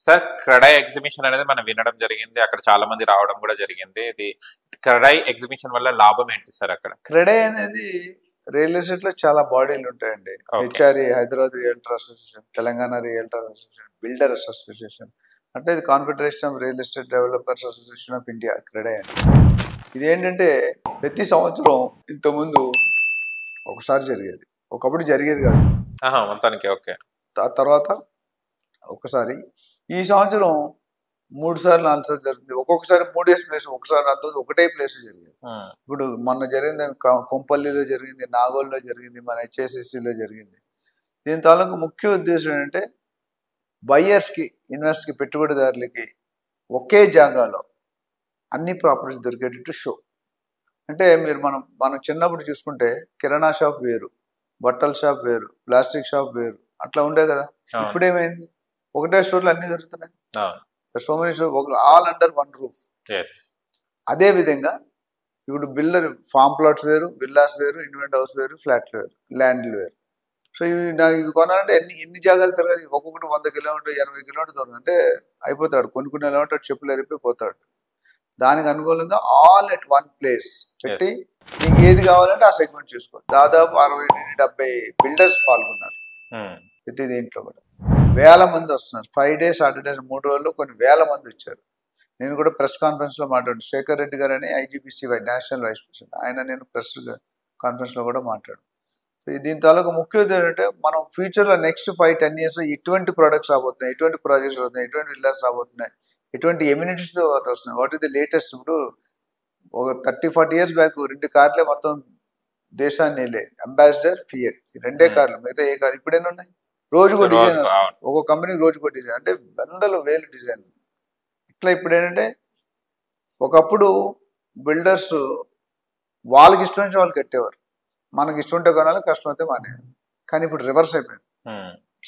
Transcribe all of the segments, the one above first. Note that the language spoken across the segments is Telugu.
సార్ క్రెడై ఎగ్జిబిషన్ అనేది మనం వినడం జరిగింది. అక్కడ చాలా మంది రావడం కూడా జరిగింది. ఇది క్రెడై ఎగ్జిబిషన్ వల్ల లాభం ఏంటి సార్ అక్కడ? క్రెడై అనేది రియల్ ఎస్టేట్ లో చాలా బాడీలు ఉంటాయండి. HRE Hyderabad realtor association, Telangana realtor association, builders association, అంటే ఇది confederation of real estate developers association of India CREDAI అండి. ఇది ఏంటంటే ప్రతి సంవత్సరం ఇంతకుముందు ఒకసారి జరిగేది, ఒకప్పుడు జరిగేది కాదు మొత్తానికి. ఓకే. తర్వాత ఒకసారి, ఈ సంవత్సరం 3 సార్లు 4 సార్లు జరుగుతుంది. ఒక్కొక్కసారి 3 ప్లేస్, ఒకసారి అంత ఒకటే ప్లేస్ జరిగింది. ఇప్పుడు మొన్న జరిగింది కొంపల్లిలో జరిగింది, నాగోల్లో జరిగింది, మన హెచ్ఎస్ఎస్సిలో జరిగింది. దీని తాలూకు ముఖ్య ఉద్దేశం ఏంటంటే బయ్యర్స్కి, ఇన్వెస్టర్స్కి, పెట్టుబడిదారులకి ఒకే జాగాలో అన్ని ప్రాపర్టీస్ దొరికేటట్టు షో. అంటే మీరు మనం చిన్నప్పుడు చూసుకుంటే కిరాణా షాప్ వేరు, బట్టల షాప్ వేరు, ప్లాస్టిక్ షాప్ వేరు, అట్లా ఉండే కదా. ఇప్పుడేమైంది, ఒకటే స్టోర్లో అన్ని దొరుకుతున్నాయి. So many store, all under one roof. అదే విధంగా ఇప్పుడు బిల్డర్ ఫామ్ ప్లాట్స్ వేరు, విల్లాస్ వేరు, ఇన్వెంట్ హౌస్ వేరు, ఫ్లాట్లు వేరు, ల్యాండ్లు వేరు. సో ఇవి కొనాలంటే ఎన్ని జాగాలు తిరగాలి? ఒక్కొక్కటి 100 కిలోమీటర్ 80 కిలోమీటర్ దూరం అంటే అయిపోతాడు. కొన్ని నెలలు చెప్పులు ఎరిపోతాడు. దానికి అనుకూలంగా ఆల్ ఎట్ వన్ ప్లేస్ పెట్టి నీకు ఏది కావాలంటే ఆ సెగ్మెంట్ చూసుకో. దాదాపు 60-70 బిల్డర్స్ పాల్గొన్నారు ప్రతి దీంట్లో కూడా. వేల మంది వస్తున్నారు. ఫ్రైడే సాటర్డే 3 రోజుల్లో కొన్ని వేల మంది వచ్చారు. నేను కూడా ప్రెస్ కాన్ఫరెన్స్లో మాట్లాడు, శేఖర్ రెడ్డి గారు అని ఐజీపీసీ నేషనల్ వైస్ ప్రెసిడెంట్, ఆయన నేను ప్రెస్ కాన్ఫరెన్స్లో కూడా మాట్లాడు. దీని తాలూకు ముఖ్య ఉద్దేశం ఏంటంటే మనం ఫ్యూచర్లో నెక్స్ట్ 5-10 years ఎటువంటి ప్రొడక్ట్స్ రాబోతున్నాయి, ఎటువంటి ప్రాజెక్ట్స్ అవుతున్నాయి, ఎటువంటి విల్లాస్ రాబోతున్నాయి, ఎటువంటి ఎమ్యూనిటీస్తో వస్తున్నాయి, వాట్ ఈస్ ద లేటెస్ట్. ఇప్పుడు ఒక 30-40 years బ్యాక్ 2 కార్లే మొత్తం దేశాన్ని వెళ్ళే, అంబాసిడర్, ఫియట్, ఈ 2 కార్లు, మిగతా ఏ కార్ ఇప్పుడేనా ఉన్నాయి? రోజుకో డిజైన్ వస్తుంది, ఒక్కొక్క కంపెనీకి రోజుకో డిజైన్, అంటే 100,000 డిజైన్. ఇట్లా ఇప్పుడు ఏంటంటే ఒకప్పుడు బిల్డర్స్ వాళ్ళకి ఇష్టం నుంచి వాళ్ళు కట్టేవారు, మనకి ఇష్టం ఉంటే కొనాలి, కష్టం అయితే మానేయాలి. కానీ ఇప్పుడు రివర్స్ అయిపోయింది.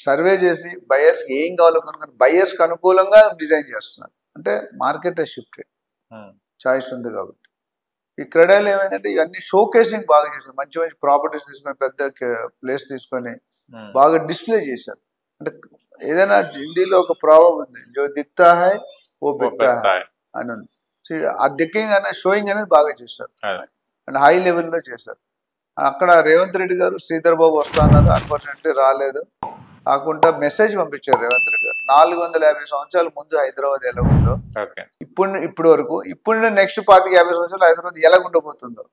సర్వే చేసి బయర్స్కి ఏం కావాలో కనుక్కొని బయర్స్కి అనుకూలంగా డిజైన్ చేస్తున్నారు. అంటే మార్కెట్ షిఫ్టెడ్, చాయిస్ ఉంది కాబట్టి. ఈ క్రెడైలో ఏమైందంటే ఇవన్నీ షోకేసింగ్ బాగా చేశారు. మంచి మంచి ప్రాపర్టీస్ తీసుకొని, పెద్ద ప్లేస్ తీసుకొని బాగా డిస్ప్లే చేశారు. అంటే ఏదైనా హిందీలో ఒక ప్రాబ్లం ఉంది, జో దిక్తా హై ఓ బిక్తా హై అని ఉంది. ఆ దిక్కింగ్ అనేది, షోయింగ్ అనేది బాగా చేశారు అండ్ హై లెవెల్లో చేశారు. అక్కడ రేవంత్ రెడ్డి గారు శ్రీధర్ బాబు వస్తా అన్నారు, అన్ఫార్చునేట్లీ రాలేదు. కాకుండా మెసేజ్ పంపించారు రేవంత్ రెడ్డి గారు, 450 సంవత్సరాల ముందు హైదరాబాద్ ఎలా ఉందో ఇప్పుడు వరకు, ఇప్పుడు నెక్స్ట్ 25-50 సంవత్సరాలు హైదరాబాద్ ఎలా ఉండబోతుందో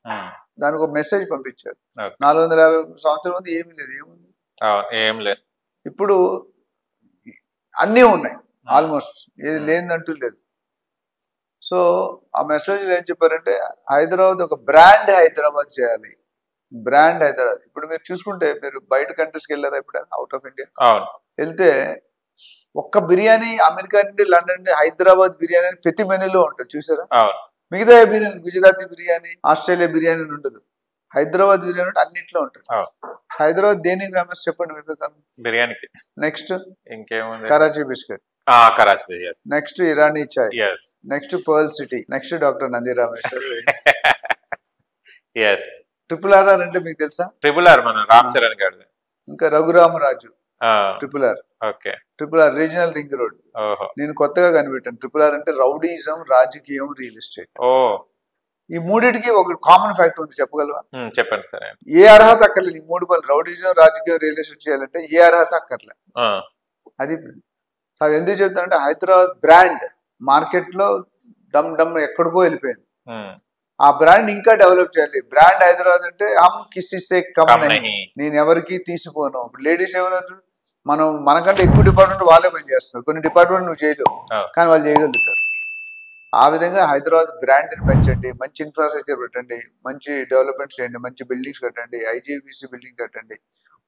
దానికి ఒక మెసేజ్ పంపించారు. 450 సంవత్సరాల ముందు ఏమీ లేదు, ఏం లేదు, ఇప్పుడు అన్నీ ఉన్నాయి, ఆల్మోస్ట్ ఏది లేదంటూ లేదు. సో ఆ మెసేజ్లో ఏం చెప్పారంటే హైదరాబాద్ ఒక బ్రాండ్ హైదరాబాద్ చేయాలి, బ్రాండ్ హైదరాబాద్. ఇప్పుడు మీరు చూసుకుంటే, మీరు బయట కంట్రీస్కి వెళ్ళారా ఎప్పుడైనా, అవుట్ ఆఫ్ ఇండియా వెళ్తే ఒక్క బిర్యానీ అమెరికా నుండి, లండన్ నుండి హైదరాబాద్ బిర్యానీ అని ప్రతి మెనూలో ఉంటుంది, చూసారా? మిగతా బిర్యానీ, గుజరాతీ బిర్యానీ, ఆస్ట్రేలియా బిర్యానీ ఉండదు, హైదరాబాద్ బిర్యానీ అన్నిట్లో ఉంటుంది. హైదరాబాద్ దేనికి ఫేమస్ చెప్పండి వివేకానంద? బిర్యానీకి. నెక్స్ట్ ఇంకేముంది? Karachi biscuit, next Irani chai, next pearl city, next doctor Nandi Rameshwar. RRR అంటే మీకు తెలుసా? RRR మన రామ్ చరణ్ గారిది. ఇంకా Raghuramaraju, RRR regional ring road. నేను కొత్తగా కనిపెట్టాను, RRR అంటే రౌడీజం, రాజకీయం, రియల్ ఎస్టేట్. ఈ మూడింటికి ఒక కామన్ ఫ్యాక్టర్ ఉంది, చెప్పగలవా? చెప్పండి సార్. ఏ అర్హత అక్కర్లేదు, ఈ 3 పనులు రౌడీజం, రాజకీయం, రియల్ ఎస్టేట్ చేయాలంటే ఏ అర్హత అక్కర్లేదు. అది ఎందుకు చెప్తానంటే హైదరాబాద్ బ్రాండ్ మార్కెట్ లో డమ్ డమ్ ఎక్కడికో వెళ్ళిపోయింది. ఆ బ్రాండ్ ఇంకా డెవలప్ చేయాలి. బ్రాండ్ హైదరాబాద్ అంటే హమ్ కిసి సే కమ్ నహీ, నేను ఎవరికి తీసుకోను. లేడీస్ ఏమన్నారు, మనకంటే ఎక్కువ డిపార్ట్మెంట్ వాళ్ళే పని చేస్తారు, కొన్ని డిపార్ట్మెంట్ నువ్వు చేయలేవు, కానీ వాళ్ళు చేయగలుగుతారు. ఆ విధంగా హైదరాబాద్ బ్రాండ్ని పెంచండి, మంచి ఇన్ఫ్రాస్ట్రక్చర్ పెట్టండి, మంచి డెవలప్మెంట్స్ చేయండి, మంచి బిల్డింగ్స్ కట్టండి, ఐజీబీసీ బిల్డింగ్ కట్టండి,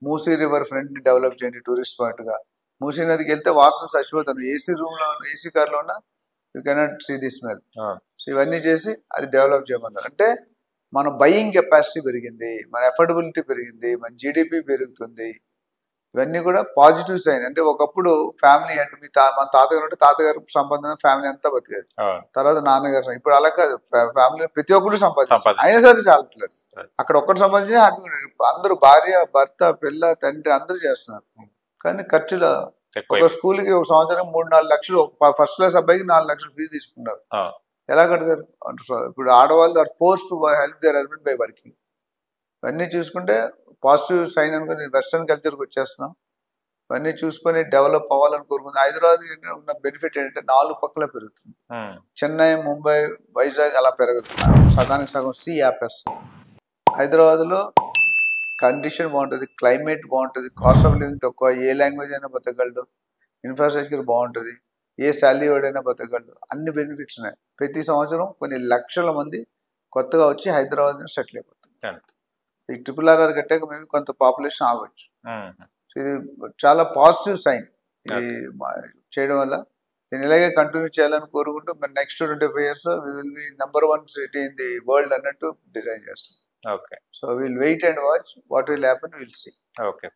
మూసీ రివర్ ఫ్రంట్ ని డెవలప్ చేయండి టూరిస్ట్ పాయింట్ గా. మూసీ నదికి వెళ్తే వాసన చచ్చిపోతాను, ఏసీ రూమ్ లో, ఏసీ కార్లో ఉన్నా you cannot see the smell. So ఇవన్నీ చేసి అది డెవలప్ చేయమన్నారు. అంటే మన బయింగ్ కెపాసిటీ పెరిగింది, మన అఫోర్డబిలిటీ పెరిగింది, మన జీడిపి పెరుగుతుంది. ఇవన్నీ కూడా పాజిటివ్ సైన్. అంటే ఒకప్పుడు ఫ్యామిలీ అంటే మన తాతగారు ఉంటే తాతగారు సంపాదన ఫ్యామిలీ అంతా బతికేది, తర్వాత నాన్నగారు. ఇప్పుడు అలా కాదు, ఫ్యామిలీ ప్రతి ఒక్కరు సంపాదించారు, అయినా సరే చాలట్లేదు. అక్కడ ఒక్కటి సంపాదించి హ్యాపీగా ఉండేది. అందరూ భార్య, భర్త, పిల్ల, తండ్రి అందరూ చేస్తున్నారు, కానీ ఖర్చుల ఒక స్కూల్కి ఒక సంవత్సరం 3-4 లక్షలు ఫస్ట్ క్లాస్ అబ్బాయికి 4 లక్షలు ఫీజు తీసుకున్నారు. ఎలా కడతారు? ఇప్పుడు ఆడవాళ్ళు are force to help their husband by working. ఇవన్నీ చూసుకుంటే పాజిటివ్ సైన్ అనుకుని వెస్ట్రన్ కల్చర్కి వచ్చేస్తున్నాం. ఇవన్నీ చూసుకొని డెవలప్ అవ్వాలని కోరుకుంది. హైదరాబాద్ ఉన్న బెనిఫిట్ ఏంటంటే 4 పక్కల పెరుగుతుంది. చెన్నై, ముంబై, వైజాగ్ అలా పెరుగుతుంది. సగానికి సగం సి యాపెస్. హైదరాబాద్లో కండిషన్ బాగుంటుంది, క్లైమేట్ బాగుంటుంది, కాస్ట్ ఆఫ్ లివింగ్ తక్కువ, ఏ లాంగ్వేజ్ అయినా బతకగలడు, ఇన్ఫ్రాస్ట్రక్చర్ బాగుంటుంది, ఏ శాలరీ వాడైనా బతకగలడు, అన్ని బెనిఫిట్స్ ఉన్నాయి. ప్రతి సంవత్సరం కొన్ని లక్షల మంది కొత్తగా వచ్చి హైదరాబాద్ సెటిల్ అయిపోతుంది. ఈ RRR కట్టాక మేము కొంత పాపులేషన్ ఆగొచ్చు. ఇది చాలా పాజిటివ్ సైన్ ఇది చేయడం వల్ల. దీన్ని ఇలాగే కంటిన్యూ చేయాలని కోరుకుంటూ next 25 years we will be #1 city in the world అన్నట్టు డిజైన్ చేస్తాం. Okay, so will wait and watch what will happen, will see. Okay,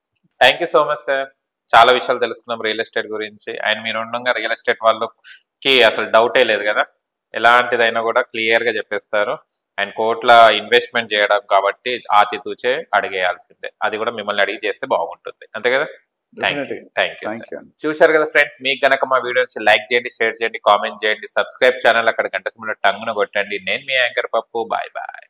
thank you so much sir. చాలా విషయాలు తెలుసుకున్నాం రియల్ ఎస్టేట్ గురించి. అండ్ మీరు ఉండగా రియల్ ఎస్టేట్ వాళ్ళకి అసలు డౌటే లేదు కదా, ఎలాంటిదైనా కూడా క్లియర్ గా చెప్పేస్తారు. అండ్ కోట్ల ఇన్వెస్ట్మెంట్ చేయడం కాబట్టి ఆచితూచే అడిగేయాల్సిందే, అది కూడా మిమ్మల్ని అడిగి చేస్తే బాగుంటుంది, అంతే కదా. Thank you. చూశారు కదా ఫ్రెండ్స్, మీకు గనక మా వీడియోస్ లైక్ చేయండి, షేర్ చేయండి, కామెంట్ చేయండి, సబ్స్క్రైబ్ ఛానల్ అక్కడ గంట సింబల్ టంగున కొట్టండి. నేను మీ యాంకర్ పప్పు. Bye bye.